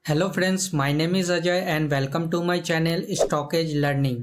Hello friends, my name is Ajay and welcome to my channel Stockage Learning।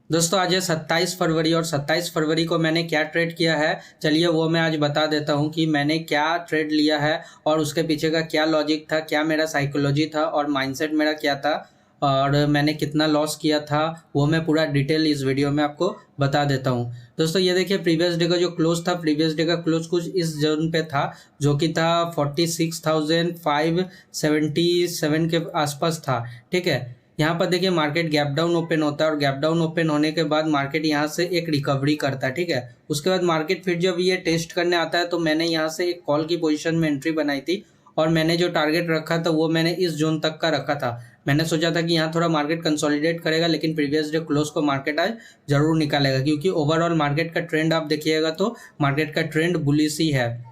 दोस्तों आज है 27 फरवरी और 27 फरवरी को मैंने क्या ट्रेड किया है, चलिए वो मैं आज बता देता हूँ कि मैंने क्या ट्रेड लिया है और उसके पीछे का क्या लॉजिक था, क्या मेरा साइकोलॉजी था और माइंडसेट मेरा क्या था और मैंने कितना लॉस किया था, वो मैं पूरा डिटेल इस वीडियो में आपको बता देता हूँ। दोस्तों ये देखिए प्रीवियस डे का जो क्लोज था, प्रीवियस डे का क्लोज कुछ इस जोन पे था जो कि था 46,577 के आसपास था। ठीक है, यहाँ पर देखिए मार्केट गैप डाउन ओपन होता है और गैप डाउन ओपन होने के बाद मार्केट यहाँ से एक रिकवरी करता है। ठीक है, उसके बाद मार्केट फिर जब ये टेस्ट करने आता है तो मैंने यहाँ से एक कॉल की पोजीशन में एंट्री बनाई थी और मैंने जो टारगेट रखा था वो मैंने इस जोन तक का रखा था। मैंने सोचा था कि यहाँ थोड़ा मार्केट कंसोलिडेट करेगा लेकिन प्रीवियस डे क्लोज को मार्केट आज जरूर निकालेगा, क्योंकि ओवरऑल मार्केट का ट्रेंड आप देखिएगा तो मार्केट का ट्रेंड बुलिश ही है।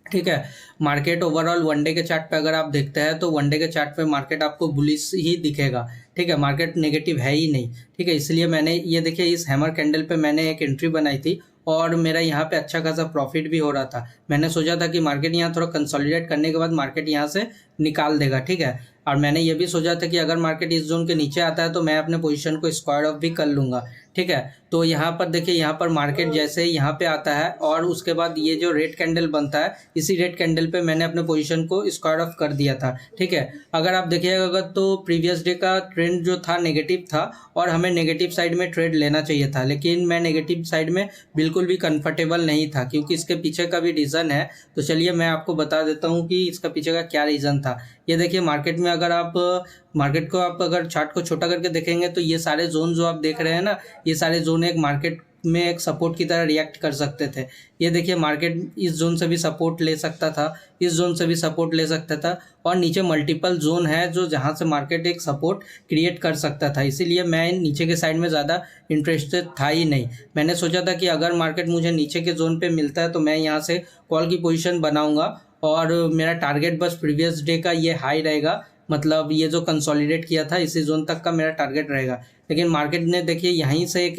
ठीक है, मार्केट ओवरऑल वनडे के चार्ट पे अगर आप देखते हैं तो वनडे के चार्ट पे मार्केट आपको बुलिश ही दिखेगा। ठीक है, मार्केट नेगेटिव है ही नहीं। ठीक है, इसलिए मैंने ये देखिए इस हैमर कैंडल पे मैंने एक एंट्री बनाई थी और मेरा यहाँ पे अच्छा खासा प्रॉफिट भी हो रहा था। मैंने सोचा था कि मार्केट यहाँ थोड़ा कंसोलिडेट करने के बाद मार्केट यहाँ से निकाल देगा। ठीक है, और मैंने ये भी सोचा था कि अगर मार्केट इस जोन के नीचे आता है तो मैं अपने पोजीशन को स्क्वायर ऑफ भी कर लूँगा। ठीक है, तो यहाँ पर देखिए यहाँ पर मार्केट जैसे यहाँ पे आता है और उसके बाद ये जो रेड कैंडल बनता है, इसी रेड कैंडल पे मैंने अपने पोजीशन को स्क्वायर ऑफ कर दिया था। ठीक है, अगर आप देखिएगा तो प्रीवियस डे का ट्रेंड जो था नेगेटिव था और हमें नेगेटिव साइड में ट्रेड लेना चाहिए था, लेकिन मैं नेगेटिव साइड में बिल्कुल भी कंफर्टेबल नहीं था क्योंकि इसके पीछे का भी रीज़न है। तो चलिए मैं आपको बता देता हूँ कि इसका पीछे का क्या रीज़न था। ये देखिए मार्केट में अगर आप मार्केट को आप अगर चार्ट को छोटा करके देखेंगे तो ये सारे जोन जो आप देख रहे हैं ना, ये सारे जोन एक मार्केट में एक सपोर्ट की तरह रिएक्ट कर सकते थे। ये देखिए मार्केट इस जोन से भी सपोर्ट ले सकता था, इस जोन से भी सपोर्ट ले सकता था और नीचे मल्टीपल जोन है जो जहां से मार्केट एक सपोर्ट क्रिएट कर सकता था। इसीलिए मैं नीचे के साइड में ज़्यादा इंटरेस्टेड था ही नहीं। मैंने सोचा था कि अगर मार्केट मुझे नीचे के जोन पे मिलता है तो मैं यहाँ से कॉल की पोजीशन बनाऊंगा और मेरा टारगेट बस प्रीवियस डे का ये हाई रहेगा, मतलब ये जो कंसोलिडेट किया था इसी जोन तक का मेरा टारगेट रहेगा। लेकिन मार्केट ने देखिए यहीं से एक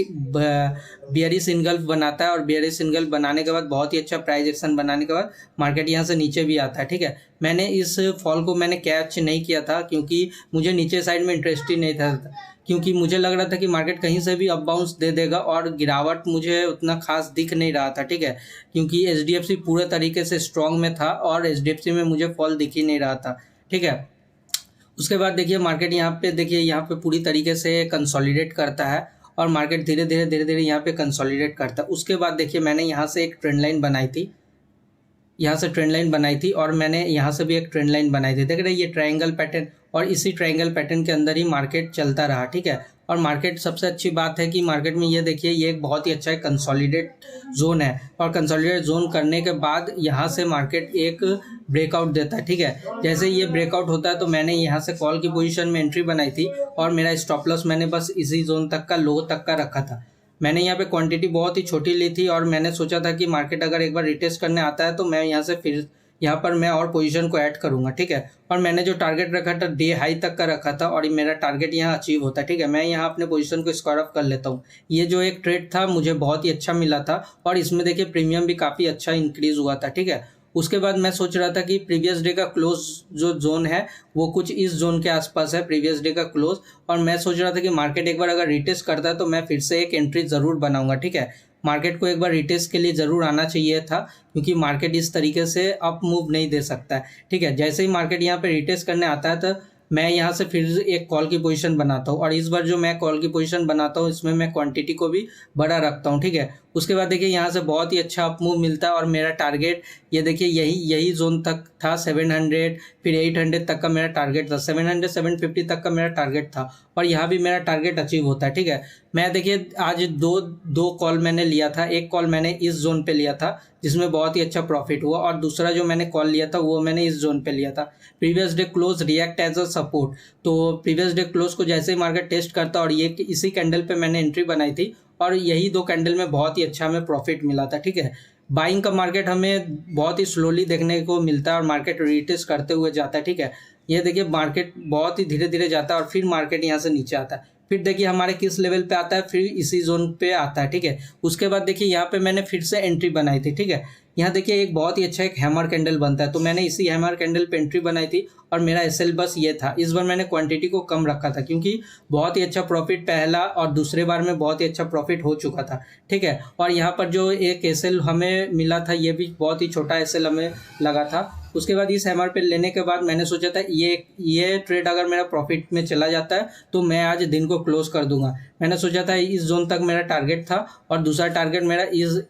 बियरिश इनगल्फ बनाता है और बियरिश इनगल्फ बनाने के बाद बहुत ही अच्छा प्राइस एक्शन बनाने के बाद मार्केट यहाँ से नीचे भी आता है। ठीक है, मैंने इस फॉल को मैंने कैच नहीं किया था क्योंकि मुझे नीचे साइड में इंटरेस्ट ही नहीं था, क्योंकि मुझे लग रहा था कि मार्केट कहीं से भी अप बाउंस दे देगा और गिरावट मुझे उतना खास दिख नहीं रहा था। ठीक है, क्योंकि HDFC पूरे तरीके से स्ट्रॉन्ग में था और HDFC में मुझे फॉल दिख ही नहीं रहा था। ठीक है, उसके बाद देखिए मार्केट यहाँ पे देखिए यहाँ पे पूरी तरीके से कंसोलिडेट करता है और मार्केट धीरे धीरे यहाँ पे कंसोलिडेट करता है। उसके बाद देखिए मैंने यहाँ से एक ट्रेंड लाइन बनाई थी, यहाँ से ट्रेंड लाइन बनाई थी और मैंने यहाँ से भी एक ट्रेंड लाइन बनाई थी। देख रहे हैं ये ट्रायंगल पैटर्न और इसी ट्रायंगल पैटर्न के अंदर ही मार्केट चलता रहा। ठीक है, और मार्केट सबसे अच्छी बात है कि मार्केट में ये देखिए ये एक बहुत ही अच्छा कंसोलिडेट जोन है और कंसोलिडेट जोन करने के बाद यहाँ से मार्केट एक ब्रेकआउट देता है। ठीक है, जैसे ये ब्रेकआउट होता है तो मैंने यहाँ से कॉल की पोजीशन में एंट्री बनाई थी और मेरा स्टॉप लॉस मैंने बस इसी जोन तक का लो तक का रखा था। मैंने यहाँ पे क्वांटिटी बहुत ही छोटी ली थी और मैंने सोचा था कि मार्केट अगर एक बार रिटेस्ट करने आता है तो मैं यहाँ से फिर यहाँ पर मैं और पोजीशन को ऐड करूँगा। ठीक है, और मैंने जो टारगेट रखा था डे हाई तक का रखा था और मेरा टारगेट यहाँ अचीव होता है। ठीक है, मैं यहाँ अपने पोजीशन को स्क्वायर ऑफ कर लेता हूँ। ये जो एक ट्रेड था मुझे बहुत ही अच्छा मिला था और इसमें देखिए प्रीमियम भी काफ़ी अच्छा इंक्रीज हुआ था। ठीक है, उसके बाद मैं सोच रहा था कि प्रीवियस डे का क्लोज जो जोन है वो कुछ इस जोन के आसपास है, प्रीवियस डे का क्लोज, और मैं सोच रहा था कि मार्केट एक बार अगर रिटेस्ट करता है तो मैं फिर से एक एंट्री ज़रूर बनाऊंगा। ठीक है, मार्केट को एक बार रिटेस्ट के लिए ज़रूर आना चाहिए था क्योंकि मार्केट इस तरीके से अप मूव नहीं दे सकता है। ठीक है, जैसे ही मार्केट यहाँ पे रिटेस्ट करने आता है तो मैं यहाँ से फिर एक कॉल की पोजीशन बनाता हूँ और इस बार जो मैं कॉल की पोजीशन बनाता हूँ इसमें मैं क्वांटिटी को भी बड़ा रखता हूँ। ठीक है, उसके बाद देखिए यहाँ से बहुत ही अच्छा अप मूव मिलता है और मेरा टारगेट ये देखिए यही जोन तक था 700, फिर 800 तक का मेरा टारगेट था, 700 750 तक का मेरा टारगेट था और यहाँ भी मेरा टारगेट अचीव होता है। ठीक है, मैं देखिए आज दो कॉल मैंने लिया था, एक कॉल मैंने इस जोन पे लिया था जिसमें बहुत ही अच्छा प्रॉफिट हुआ और दूसरा जो मैंने कॉल लिया था वो मैंने इस जोन पे लिया था। Previous day close react as a support, तो प्रीवियस डे क्लोज को जैसे ही मार्केट टेस्ट करता और ये इसी कैंडल पे मैंने एंट्री बनाई थी और यही दो कैंडल में बहुत ही अच्छा हमें प्रॉफिट मिला था। ठीक है, बाइंग का मार्केट हमें बहुत ही स्लोली देखने को मिलता है और मार्केट रिटेस्ट करते हुए जाता है। ठीक है, ये देखिए मार्केट बहुत ही धीरे धीरे जाता है और फिर मार्केट यहाँ से नीचे आता है, फिर देखिए हमारे किस लेवल पे आता है, फिर इसी जोन पे आता है। ठीक है, उसके बाद देखिए यहाँ पे मैंने फिर से एंट्री बनाई थी। ठीक है, यहाँ देखिए एक बहुत ही अच्छा एक हैमर कैंडल बनता है, तो मैंने इसी हैमर कैंडल पे एंट्री बनाई थी और मेरा एसएल बस ये था। इस बार मैंने क्वांटिटी को कम रखा था क्योंकि बहुत ही अच्छा प्रॉफिट पहला और दूसरे बार में बहुत ही अच्छा प्रॉफिट हो चुका था, ठीक है। और यहाँ पर जो एक एसएल हमें मिला था ये भी बहुत ही छोटा एसएल हमें लगा था। उसके बाद इस हैमर पे लेने के बाद मैंने सोचा था ये ट्रेड अगर मेरा प्रॉफिट में चला जाता है तो मैं आज दिन को क्लोज कर दूंगा। मैंने सोचा था इस जोन तक मेरा टारगेट था और दूसरा टारगेट मेरा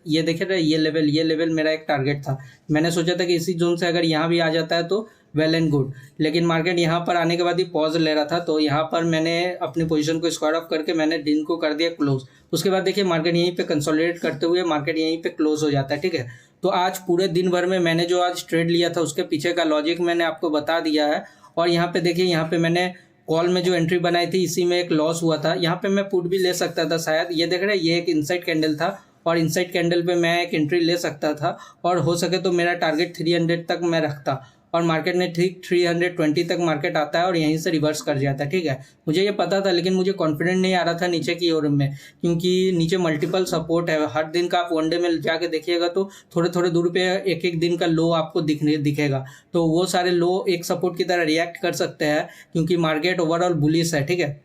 ये देखे थे ये लेवल मेरा एक टारगेट था। मैंने सोचा था कि इसी जोन से अगर यहाँ भी आ जाता है तो वेल एंड गुड, लेकिन मार्केट यहाँ पर आने के बाद ही पॉज ले रहा था, तो यहाँ पर मैंने अपनी पोजीशन को स्क्वायर ऑफ करके मैंने दिन को कर दिया क्लोज। उसके बाद देखिए मार्केट यहीं पे कंसोलिडेट करते हुए मार्केट यहीं पे क्लोज हो जाता है, ठीक है। तो आज पूरे दिन भर में मैंने जो आज ट्रेड लिया था उसके पीछे का लॉजिक मैंने आपको बता दिया है। और यहाँ पे देखिए यहाँ पे मैंने कॉल में जो एंट्री बनाई थी इसी में एक लॉस हुआ था। यहाँ पे मैं पुट भी ले सकता था शायद, ये देख रहे हैं ये एक इनसाइड कैंडल था और इनसाइड कैंडल पे मैं एक एंट्री ले सकता था और हो सके तो मेरा टारगेट 300 तक मैं रखता और मार्केट में ठीक 320 तक मार्केट आता है और यहीं से रिवर्स कर जाता है, ठीक है। मुझे ये पता था लेकिन मुझे कॉन्फिडेंट नहीं आ रहा था नीचे की ओर में, क्योंकि नीचे मल्टीपल सपोर्ट है। हर दिन का आप वनडे में जाके देखिएगा तो थोड़े थोड़े दूर पे एक एक दिन का लो आपको दिखेगा, तो वो सारे लो एक सपोर्ट की तरह रिएक्ट कर सकते हैं क्योंकि मार्केट ओवरऑल बुलिश है, ठीक है।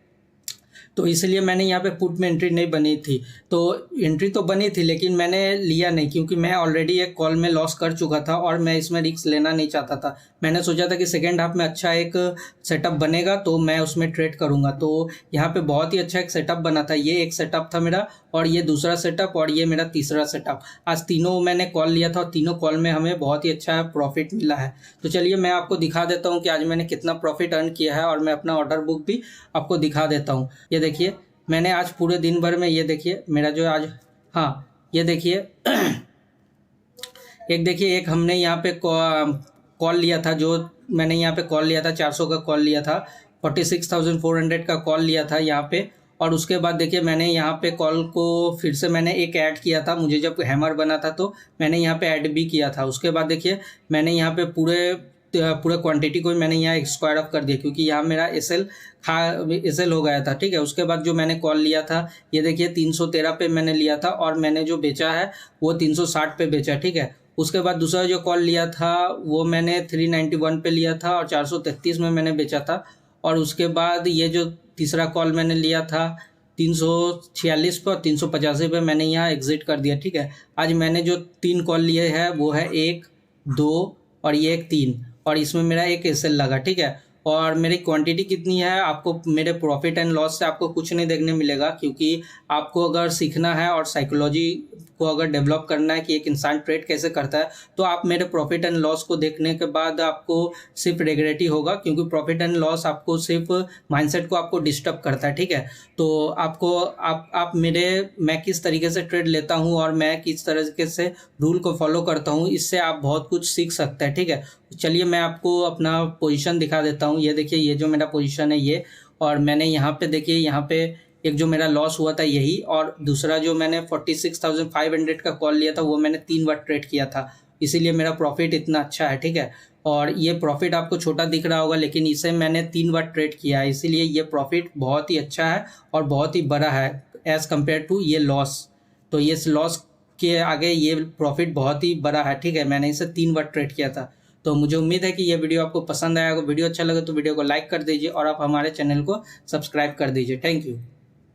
तो इसलिए मैंने यहाँ पे पुट में एंट्री नहीं बनी थी, तो एंट्री तो बनी थी लेकिन मैंने लिया नहीं क्योंकि मैं ऑलरेडी एक कॉल में लॉस कर चुका था और मैं इसमें रिस्क लेना नहीं चाहता था। मैंने सोचा था कि सेकेंड हाफ में अच्छा एक सेटअप बनेगा तो मैं उसमें ट्रेड करूँगा। तो यहाँ पे बहुत ही अच्छा एक सेटअप बना था, ये एक सेटअप था मेरा और ये दूसरा सेटअप और ये मेरा तीसरा सेटअप। आज तीनों मैंने कॉल लिया था और तीनों कॉल में हमें बहुत ही अच्छा प्रॉफिट मिला है। तो चलिए मैं आपको दिखा देता हूँ कि आज मैंने कितना प्रॉफिट अर्न किया है और मैं अपना ऑर्डर बुक भी आपको दिखा देता हूँ। ये देखिए मैंने आज पूरे दिन भर में, ये देखिए मेरा जो आज, हाँ ये देखिए एक देखिए एक हमने यहाँ पे कॉल लिया था, जो मैंने यहाँ पे कॉल लिया था 400 का कॉल लिया था, 46,400 का कॉल लिया था यहाँ पे। और उसके बाद देखिए मैंने यहाँ पे कॉल को फिर से मैंने एक ऐड किया था, मुझे जब हैमर बना था तो मैंने यहाँ पे ऐड भी किया था। उसके बाद देखिए मैंने यहाँ पे पूरे क्वांटिटी को मैंने यहाँ स्क्वायर ऑफ कर दिया क्योंकि यहाँ मेरा एसएल हो गया था, ठीक है। उसके बाद जो मैंने कॉल लिया था ये देखिए 313 पे मैंने लिया था और मैंने जो बेचा है वो 360 पे बेचा, ठीक है। उसके बाद दूसरा जो कॉल लिया था वो मैंने 391 पे लिया था और 433 में मैंने बेचा था। और उसके बाद ये जो तीसरा कॉल मैंने लिया था 346 पर 385 पे मैंने यहाँ एग्जिट कर दिया, ठीक है। आज मैंने जो 3 कॉल लिए हैं वो है 1, 2 और ये एक 3 और इसमें मेरा एक एसएल लगा, ठीक है। और मेरी क्वांटिटी कितनी है आपको मेरे प्रॉफिट एंड लॉस से आपको कुछ नहीं देखने मिलेगा, क्योंकि आपको अगर सीखना है और साइकोलॉजी को अगर डेवलप करना है कि एक इंसान ट्रेड कैसे करता है तो आप मेरे प्रॉफिट एंड लॉस को देखने के बाद आपको सिर्फ रिग्रेट ही होगा, क्योंकि प्रॉफिट एंड लॉस आपको सिर्फ माइंडसेट को आपको डिस्टर्ब करता है, ठीक है। तो आपको आप मैं किस तरीके से ट्रेड लेता हूँ और मैं किस तरीके से रूल को फॉलो करता हूँ, इससे आप बहुत कुछ सीख सकते हैं, ठीक है। चलिए मैं आपको अपना पोजीशन दिखा देता हूँ। ये देखिए ये जो मेरा पोजीशन है ये, और मैंने यहाँ पे देखिए यहाँ पे एक जो मेरा लॉस हुआ था यही, और दूसरा जो मैंने 46,500 का कॉल लिया था वो मैंने 3 बार ट्रेड किया था, इसीलिए मेरा प्रॉफिट इतना अच्छा है, ठीक है। और ये प्रॉफिट आपको छोटा दिख रहा होगा लेकिन इसे मैंने 3 बार ट्रेड किया है, इसीलिए ये प्रॉफिट बहुत ही अच्छा है और बहुत ही बड़ा है एज़ कम्पेयर टू ये लॉस। तो ये लॉस के आगे ये प्रॉफिट बहुत ही बड़ा है, ठीक है। मैंने इसे 3 बार ट्रेड किया था। तो मुझे उम्मीद है कि ये वीडियो आपको पसंद आएगा। वीडियो अच्छा लगे तो वीडियो को लाइक कर दीजिए और आप हमारे चैनल को सब्सक्राइब कर दीजिए। Thank you.